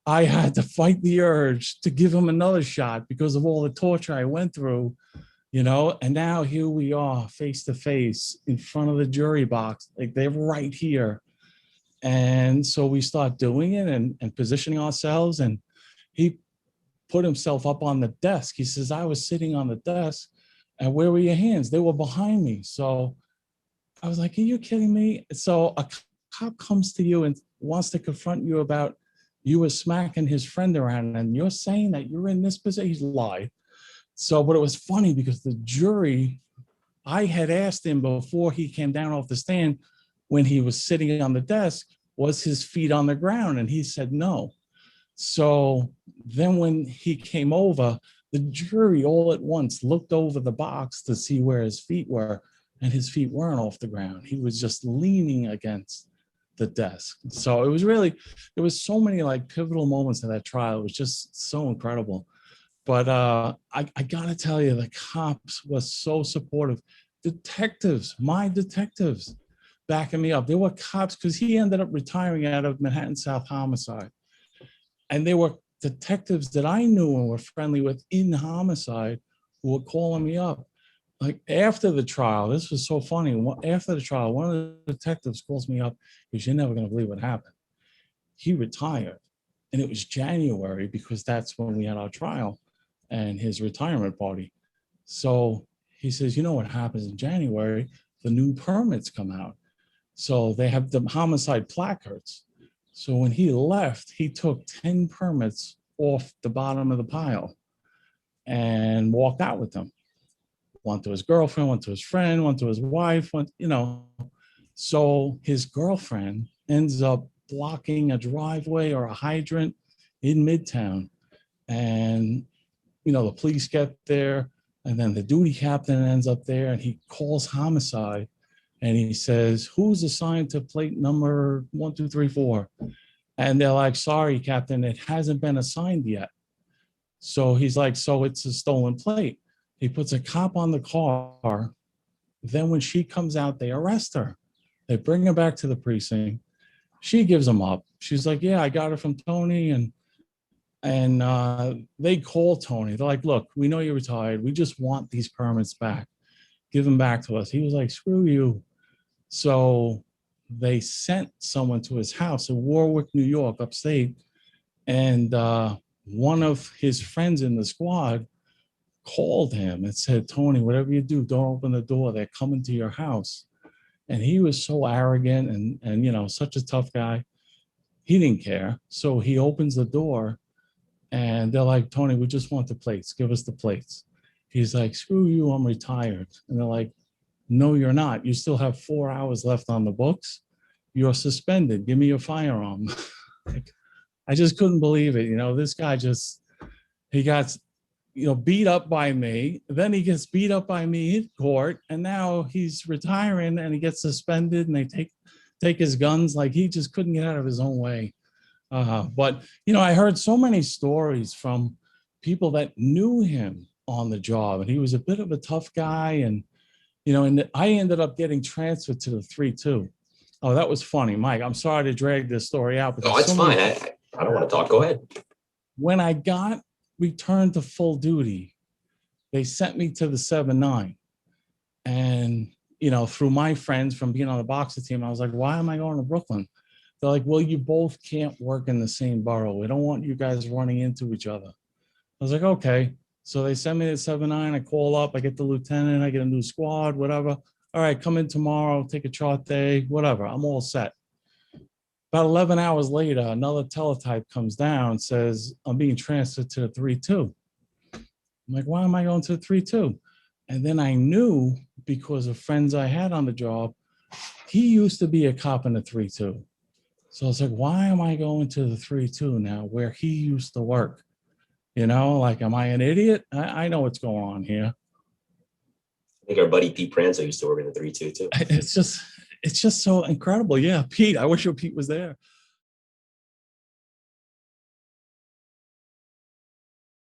I had to fight the urge to give him another shot because of all the torture I went through, and now here we are face to face in front of the jury box. Like they're right here. And so we start doing it and positioning ourselves. And he put himself up on the desk. He says, I was sitting on the desk and where were your hands? They were behind me. So I was like, are you kidding me? So a cop comes to you and wants to confront you about you were smacking his friend around and you're saying that you're in this position. He's lied. So, but it was funny because the jury, I had asked him before he came down off the stand when he was sitting on the desk, was his feet on the ground? And he said no. So then when he came over, the jury all at once looked over the box to see where his feet were, and his feet weren't off the ground. He was just leaning against the desk. So it was really, there was so many like pivotal moments in that trial. It was just so incredible. But I gotta tell you, the cops were so supportive. Detectives, my detectives, backing me up. There were cops, because he ended up retiring out of Manhattan South Homicide. And there were detectives that I knew and were friendly with in homicide who were calling me up. Like after the trial, this was so funny. After the trial, one of the detectives calls me up because you're never gonna believe what happened. He retired. And it was January because that's when we had our trial and his retirement party. So he says, you know what happens in January? The new permits come out. So they have the homicide placards. So when he left, he took 10 permits off the bottom of the pile and walked out with them. One to his girlfriend, one to his friend, one to his wife, So his girlfriend ends up blocking a driveway or a hydrant in Midtown. And, the police get there and then the duty captain ends up there and he calls homicide and he says, who's assigned to plate number 1234? And they're like, sorry, Captain, it hasn't been assigned yet. So he's like, so it's a stolen plate. He puts a cop on the car. Then when she comes out, they arrest her. They bring her back to the precinct. She gives them up. She's like, yeah, I got it from Tony. And they call Tony. They're like, look, we know you're retired. We just want these permits back. Give them back to us. He was like, screw you. So they sent someone to his house in Warwick, New York, upstate. And one of his friends in the squad called him and said, Tony, whatever you do, don't open the door. They're coming to your house. And he was so arrogant and such a tough guy. He didn't care. So he opens the door and they're like, Tony, we just want the plates. Give us the plates. He's like, screw you, I'm retired. And they're like, no, you're not. You still have 4 hours left on the books. You're suspended. Give me your firearm. I just couldn't believe it. This guy he got, beat up by me. Then he gets beat up by me in court. And now he's retiring and he gets suspended and they take his guns. Like he just couldn't get out of his own way. But I heard so many stories from people that knew him on the job. And he was a bit of a tough guy. And I ended up getting transferred to the 3-2. Oh, that was funny, Mike. I'm sorry to drag this story out. Oh, it's fine. I don't want to talk. Go ahead. When I got returned to full duty, they sent me to the 7-9. And through my friends from being on the boxing team, I was like, why am I going to Brooklyn? They're like, well, you both can't work in the same borough. We don't want you guys running into each other. I was like, okay. So they send me to 7-9. I call up. I get the lieutenant. I get a new squad, whatever. All right, come in tomorrow. Take a chart day, whatever. I'm all set. About 11 hours later, another teletype comes down, says, I'm being transferred to the 3-2. I'm like, why am I going to the 3-2? And then I knew, because of friends I had on the job, he used to be a cop in the 3-2. So I was like, why am I going to the 3-2 now where he used to work? Like, am I an idiot? I know what's going on here. I think our buddy Pete Pranzo used to work in the 3-2 too. It's just so incredible. Yeah, Pete. I wish your Pete was there.